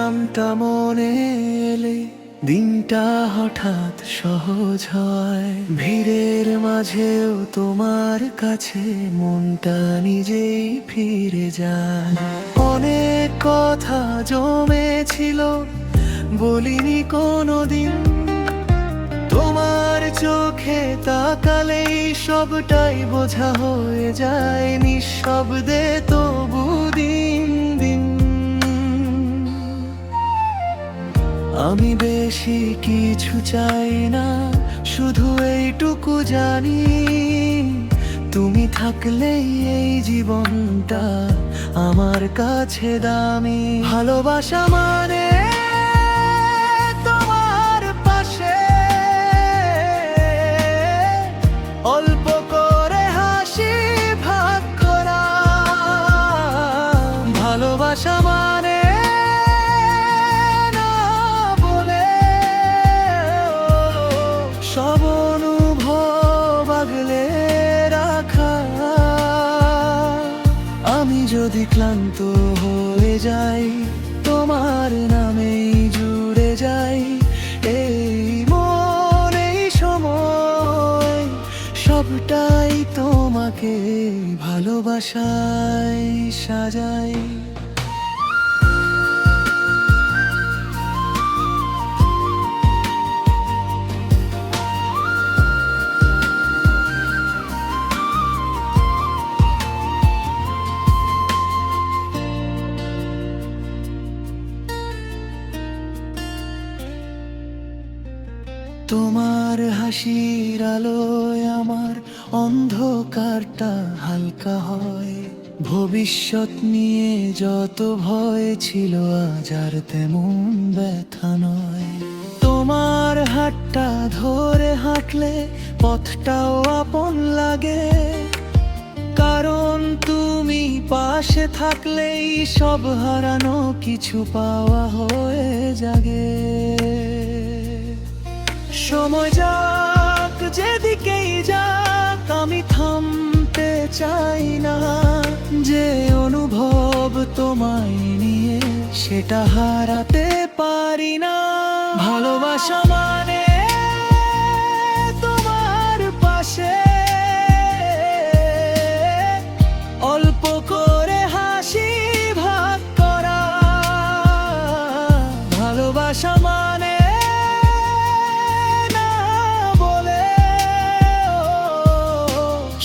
নামটা মনে এলে দিনটা হঠাৎ সহজ হয়। ভিড়ের মাঝেও তোমার কাছে মনটা নিজেই ফিরে যায়। অনেক কথা জমেছিল বলিনি কোনোদিন, তোমার চোখে তাকালেই সবটাই বোঝা হয়ে যায়। নিঃশব্দে তবু দিন দিন আমি বেশি কিছু চাই না, শুধু এইটুকু জানি তুমি থাকলেই এই জীবনটা আমার কাছে দামি। ভালোবাসা মানে তোমার পাশে অল্প করে হাসি ভাগ করা। ভালোবাসা মানে সব অনুভব আগলে রাখা। আমি যদি ক্লান্ত হয়ে যাই তোমার নামেই জুড়ে যাই। এই মন এই সময় সবটাই তোমাকে ভালোবাসায় সাজাই। তোমার হাসির আলোয় আমার অন্ধকারটা হালকা হয়। ভবিষ্যৎ নিয়ে যত ভয় ছিল আজ আর তেমন ব্যথা নয়। তোমার হাতটা ধরে হাঁটলে পথটাও আপন লাগে, কারণ তুমি পাশে থাকলেই সব হারানো কিছু পাওয়া হয়ে জাগে। সময় যাক যেদিকেই যাক আমি থামতে চাই না। যে অনুভব তোমায় নিয়ে সেটা হারাতে পারি না। ভালোবাসা মানে তোমার পাশে অল্প করে হাসি ভাগ করা। ভালোবাসা মানে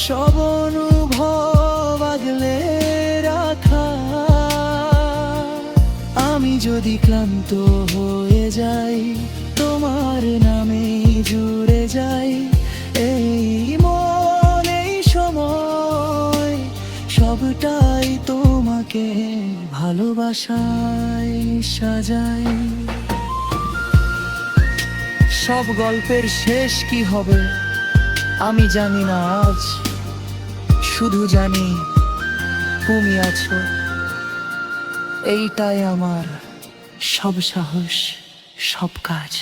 সব অনুভব আগলে রাখা। আমি যদি ক্লান্ত হয়ে যাই তোমার নামেই জুড়ে যাই। এই মন এই সময় সবটাই তোমাকে ভালোবাসায় সাজাই। সব গল্পের শেষ কি হবে আমি জানি না আজ, শুধু জানি তুমি আছো। এইটাই আমার সব সাহস, সব কাজ।